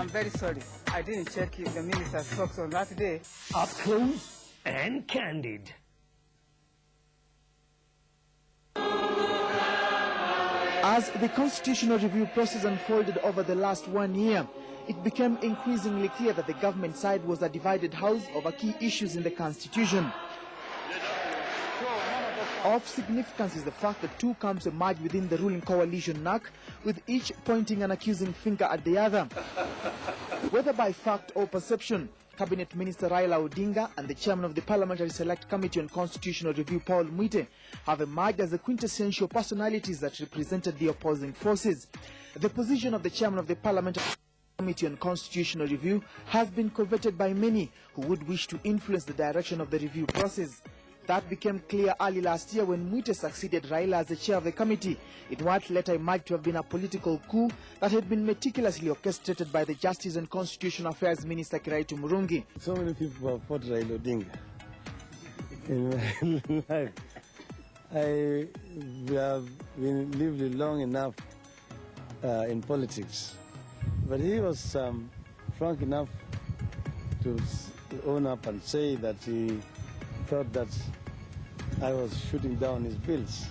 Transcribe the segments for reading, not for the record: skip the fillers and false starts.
I'm very sorry. I didn't check if the minister's socks on that day. Up close and candid. As the constitutional review process unfolded over the last 1 year, it became increasingly clear that the government side was a divided house over key issues in the constitution. Of significance is the fact that two camps emerged within the ruling coalition NAC, with each pointing an accusing finger at the other. Whether by fact or perception, Cabinet Minister Raila Odinga and the chairman of the Parliamentary Select Committee on Constitutional Review, Paul Mwite, have emerged as the quintessential personalities that represented the opposing forces. The position of the chairman of the Parliamentary Committee on Constitutional Review has been coveted by many who would wish to influence the direction of the review process. That became clear early last year when Mwite succeeded Raila as the chair of the committee in what later emerged to have been a political coup that had been meticulously orchestrated by the Justice and Constitutional Affairs Minister Kiraitu Murungi. So many people have fought Raila Odinga in my life. We have been lived long enough in politics, but he was frank enough to own up and say that he thought that I was shooting down his bills.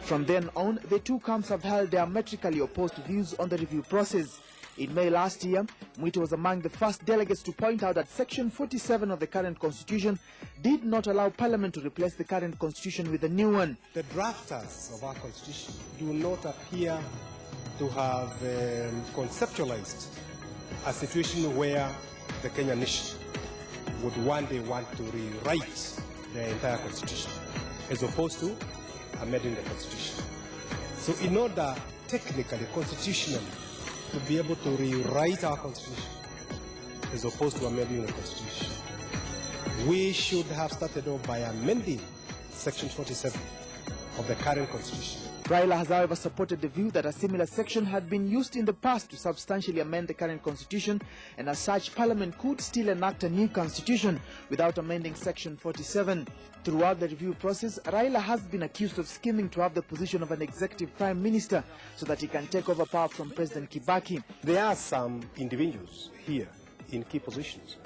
From then on, the two camps have held diametrically opposed views on the review process. In May last year, Mwite was among the first delegates to point out that Section 47 of the current constitution did not allow Parliament to replace the current constitution with a new one. The drafters of our constitution do not appear to have conceptualized a situation where the Kenyan nation would one day want to rewrite the entire constitution as opposed to amending the constitution. So in order technically, constitutionally, to be able to rewrite our constitution as opposed to amending the constitution, we should have started off by amending Section 47 of the current constitution. Raila has, however, supported the view that a similar section had been used in the past to substantially amend the current constitution, and as such, Parliament could still enact a new constitution without amending Section 47. Throughout the review process, Raila has been accused of scheming to have the position of an executive prime minister so that he can take over power from President Kibaki. There are some individuals here in key positions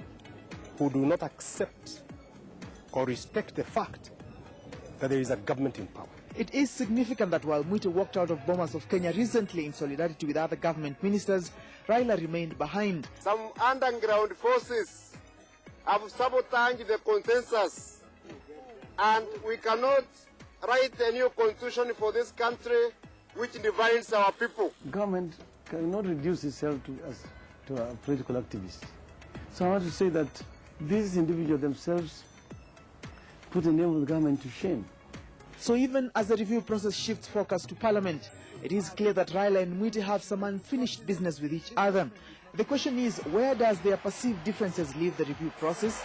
who do not accept or respect the fact that there is a government in power. It is significant that while Mwite walked out of Bomas of Kenya recently in solidarity with other government ministers, Raila remained behind. Some underground forces have sabotaged the consensus, and we cannot write a new constitution for this country which divides our people. Government cannot reduce itself to a political activist. So I want to say that these individuals themselves put the name of the government to shame. So even as the review process shifts focus to Parliament, it is clear that Raila and Mwite have some unfinished business with each other. The question is, where does their perceived differences leave the review process?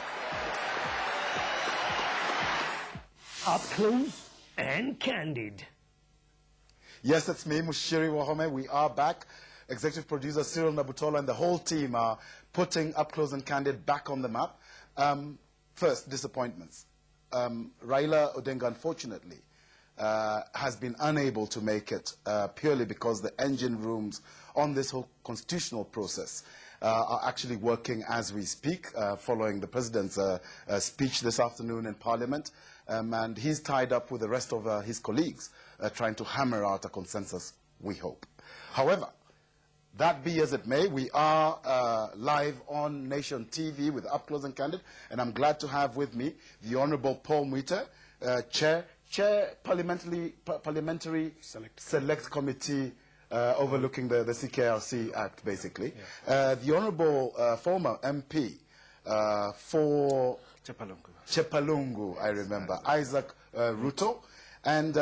Up close and candid. Yes, it's me, Mushiri Wahome. We are back. Executive producer Cyril Nabutola and the whole team are putting Up Close and Candid back on the map. First, disappointments. Raila Odinga, unfortunately, has been unable to make it purely because the engine rooms on this whole constitutional process are actually working as we speak, following the President's speech this afternoon in Parliament. And he's tied up with the rest of his colleagues trying to hammer out a consensus, we hope. However, that be as it may, we are live on Nation TV with Up Close and Candid, and I'm glad to have with me the Honourable Paul Mwite, Chair Parliamentary Select Committee overlooking the CKRC Act, basically. Yeah. The Honourable former MP for Chepalungu, I remember, Isaac Ruto. And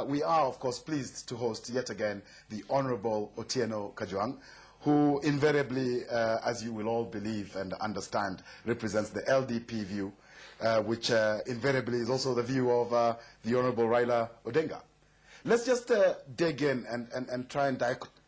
we are, of course, pleased to host yet again the Honourable Otieno Kajwang, who invariably, as you will all believe and understand, represents the LDP view, which invariably is also the view of the Honourable Raila Odinga. Let's just dig in and try and